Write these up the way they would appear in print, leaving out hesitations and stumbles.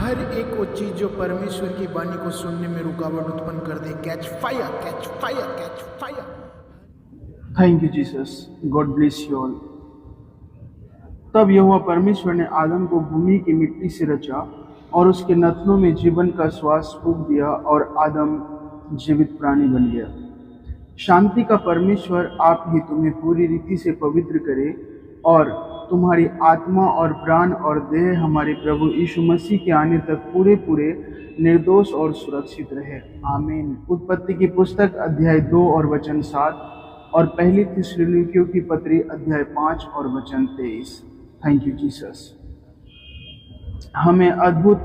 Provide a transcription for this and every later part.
हर एक वो चीज जो परमेश्वर की वाणी को सुनने में रुकावट उत्पन्न कर दे, catch fire, catch fire, catch fire. Thank you Jesus, God bless you all. तब यहोवा परमेश्वर ने आदम को भूमि की मिट्टी से रचा और उसके नथनों में जीवन का श्वास फूंक दिया और आदम जीवित प्राणी बन गया। शांति का परमेश्वर आप ही तुम्हें पूरी रीति से पवित्र करे और तुम्हारी आत्मा और प्राण और देह हमारे प्रभु यीशु मसीह के आने तक पूरे पूरे निर्दोष और सुरक्षित रहे। आमीन। उत्पत्ति की पुस्तक अध्याय 2 और वचन 7 और पहली थिस्सलुनीकियों की पत्री अध्याय 5 और वचन 23। Thank you Jesus. हमें अद्भुत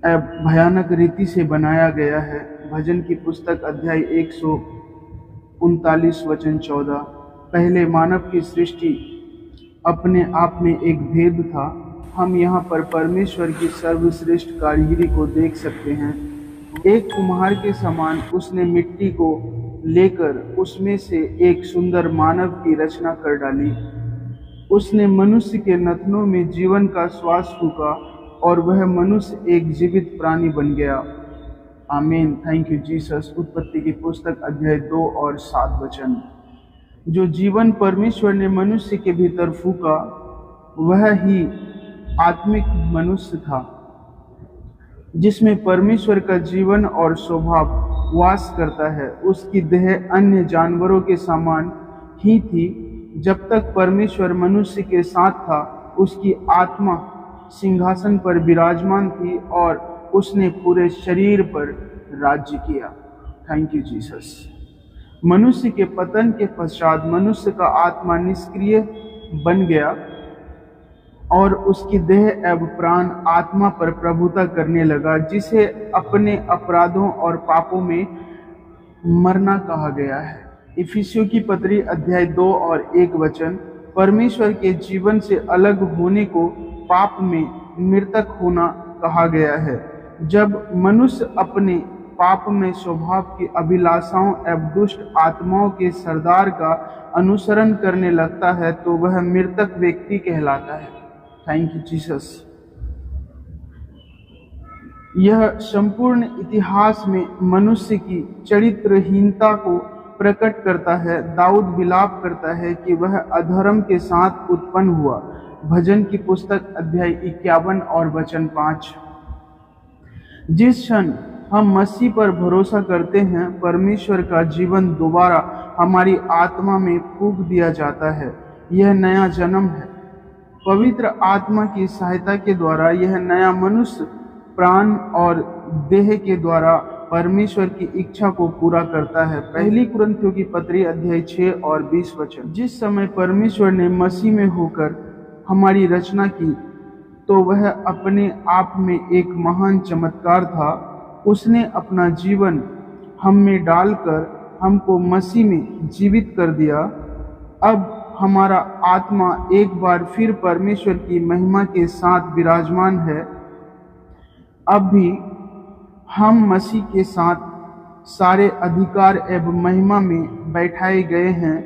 भयानक रीति से बनाया गया है। भजन की पुस्तक अध्याय 139 वचन 14। पहले मानव की सृष्टि अपने आप में एक भेद था। हम यहाँ पर परमेश्वर की सर्वश्रेष्ठ कारीगरी को देख सकते हैं। एक कुम्हार के समान उसने मिट्टी को लेकर उसमें से एक सुंदर मानव की रचना कर डाली। उसने मनुष्य के नथनों में जीवन का श्वास फूंका और वह मनुष्य एक जीवित प्राणी बन गया। आमीन। Thank you Jesus. उत्पत्ति की पुस्तक अध्याय 2 और 7 वचन। जो जीवन परमेश्वर ने मनुष्य के भीतर फूंका वह ही आत्मिक मनुष्य था, जिसमें परमेश्वर का जीवन और स्वभाव वास करता है। उसकी देह अन्य जानवरों के समान ही थी। जब तक परमेश्वर मनुष्य के साथ था, उसकी आत्मा सिंहासन पर विराजमान थी और उसने पूरे शरीर पर राज्य किया। Thank you Jesus. मनुष्य के पतन के पश्चात मनुष्य का आत्मा निष्क्रिय बन गया और उसकी देह एवं प्राण आत्मा पर प्रभुता करने लगा, जिसे अपने अपराधों और पापों में मरना कहा गया है। इफिसियों की पत्री अध्याय 2 और 1 वचन। परमेश्वर के जीवन से अलग होने को पाप में मृतक होना कहा गया है। जब मनुष्य अपने पाप में स्वभाव की अभिलाषाओं एवं दुष्ट आत्माओं के सरदार का अनुसरण करने लगता है तो वह मृतक व्यक्ति कहलाता है। Thank you Jesus. यह संपूर्ण इतिहास में मनुष्य की चरित्रहीनता को प्रकट करता है। दाऊद विलाप करता है कि वह अधर्म के साथ उत्पन्न हुआ। भजन की पुस्तक अध्याय 51 और वचन 5। जिस क्षण हम मसीह पर भरोसा करते हैं, परमेश्वर का जीवन दोबारा हमारी आत्मा में फूंक दिया जाता है। यह नया जन्म है। पवित्र आत्मा की सहायता के द्वारा यह नया मनुष्य प्राण और देह के द्वारा परमेश्वर की इच्छा को पूरा करता है। पहली कुरिन्थियों की पत्री अध्याय 6 और 20 वचन। जिस समय परमेश्वर ने मसीह में होकर हमारी रचना की तो वह अपने आप में एक महान चमत्कार था। उसने अपना जीवन हम में डालकर हमको मसीह में जीवित कर दिया। अब हमारा आत्मा एक बार फिर परमेश्वर की महिमा के साथ विराजमान है। अब भी हम मसीह के साथ सारे अधिकार एवं महिमा में बैठाए गए हैं।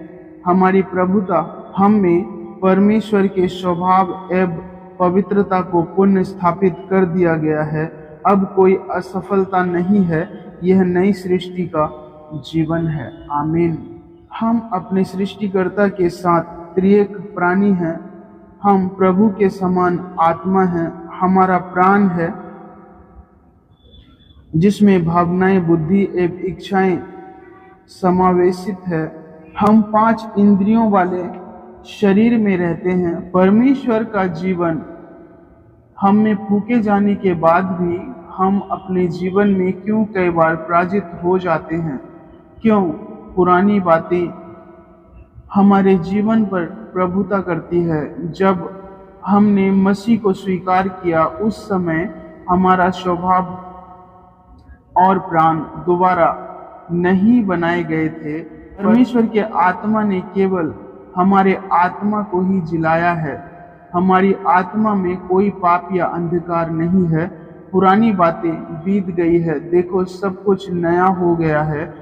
हमारी प्रभुता हम में परमेश्वर के स्वभाव एवं पवित्रता को पुनः स्थापित कर दिया गया है। अब कोई असफलता नहीं है। यह नई सृष्टि का जीवन है। आमीन। हम अपने सृष्टिकर्ता के साथ त्रिएक प्राणी हैं। हम प्रभु के समान आत्मा हैं। हमारा प्राण है जिसमें भावनाएं, बुद्धि एवं इच्छाएं समावेशित है। हम 5 इंद्रियों वाले शरीर में रहते हैं। परमेश्वर का जीवन हम में फूके जाने के बाद भी हम अपने जीवन में क्यों कई बार पराजित हो जाते हैं? क्यों पुरानी बातें हमारे जीवन पर प्रभुता करती है? जब हमने मसीह को स्वीकार किया उस समय हमारा स्वभाव और प्राण दोबारा नहीं बनाए गए थे। परमेश्वर के आत्मा ने केवल हमारे आत्मा को ही जिलाया है। हमारी आत्मा में कोई पाप या अंधकार नहीं है। पुरानी बातें बीत गई है, देखो सब कुछ नया हो गया है।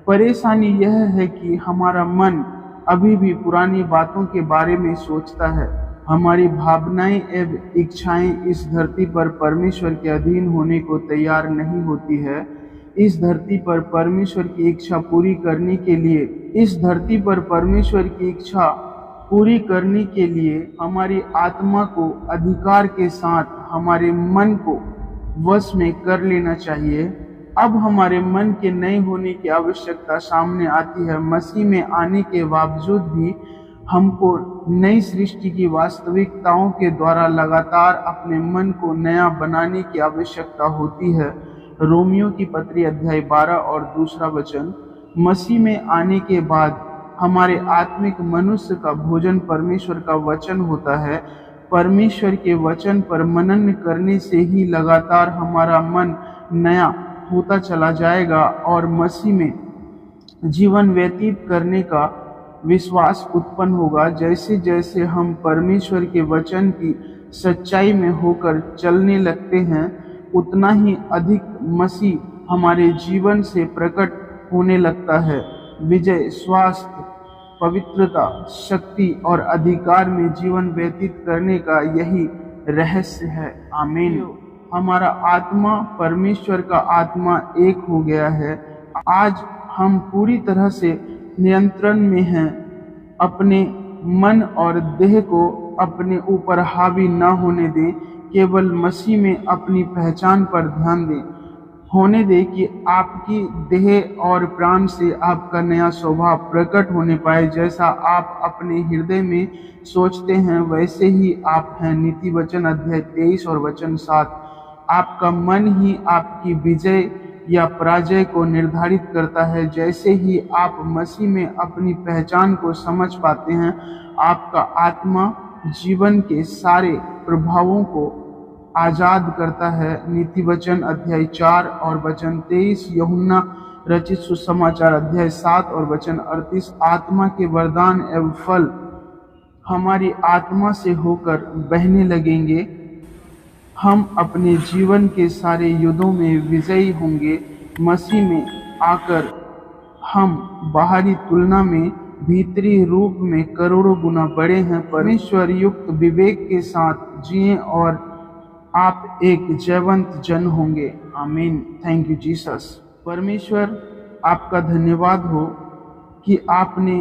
परेशानी यह है कि हमारा मन अभी भी पुरानी बातों के बारे में सोचता है। हमारी भावनाएं एवं इच्छाएं इस धरती पर परमेश्वर के अधीन होने को तैयार नहीं होती है। इस धरती पर परमेश्वर की इच्छा पूरी करने के लिए हमारी आत्मा को अधिकार के साथ हमारे मन को वश में कर लेना चाहिए। अब हमारे मन के नए होने की आवश्यकता सामने आती है। मसीह में आने के बावजूद भी हमको नई सृष्टि की वास्तविकताओं के द्वारा लगातार अपने मन को नया बनाने की आवश्यकता होती है। रोमियो की पत्री अध्याय 12 और 2 वचन। मसीह में आने के बाद हमारे आत्मिक मनुष्य का भोजन परमेश्वर का वचन होता है। परमेश्वर के वचन पर मनन करने से ही लगातार हमारा मन नया होता चला जाएगा और मसीह में जीवन व्यतीत करने का विश्वास उत्पन्न होगा। जैसे जैसे हम परमेश्वर के वचन की सच्चाई में होकर चलने लगते हैं, उतना ही अधिक मसीह हमारे जीवन से प्रकट होने लगता है। विजय, स्वास्थ्य, पवित्रता, शक्ति और अधिकार में जीवन व्यतीत करने का यही रहस्य है। आमीन। हमारा आत्मा परमेश्वर का आत्मा एक हो गया है। आज हम पूरी तरह से नियंत्रण में हैं। अपने मन और देह को अपने ऊपर हावी न होने दें। केवल मसीह में अपनी पहचान पर ध्यान होने दें कि आपकी देह और प्राण से आपका नया स्वभाव प्रकट होने पाए। जैसा आप अपने हृदय में सोचते हैं वैसे ही आप हैं। नीति वचन अध्याय 23 और वचन 7। आपका मन ही आपकी विजय या पराजय को निर्धारित करता है। जैसे ही आप मसीह में अपनी पहचान को समझ पाते हैं, आपका आत्मा जीवन के सारे प्रभावों को आजाद करता है। नीति वचन अध्याय 4 और वचन 23। यूहन्ना रचित सुसमाचार अध्याय 7 और वचन 38। आत्मा के वरदान एवं फल हमारी आत्मा से होकर बहने लगेंगे। हम अपने जीवन के सारे युद्धों में विजयी होंगे। मसीह में आकर हम बाहरी तुलना में भीतरी रूप में करोड़ों गुना बड़े हैं। परमेश्वर युक्त विवेक के साथ जिएं और आप एक जयवंत जन होंगे। आमीन। Thank you Jesus. परमेश्वर आपका धन्यवाद हो कि आपने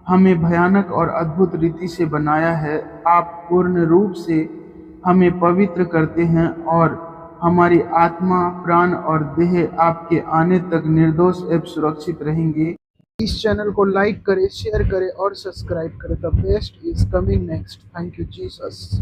हमें भयानक और अद्भुत रीति से बनाया है। आप पूर्ण रूप से हमें पवित्र करते हैं और हमारी आत्मा, प्राण और देह आपके आने तक निर्दोष एवं सुरक्षित रहेंगे। इस चैनल को लाइक करें, शेयर करें और सब्सक्राइब करें। The best is coming next. Thank you Jesus.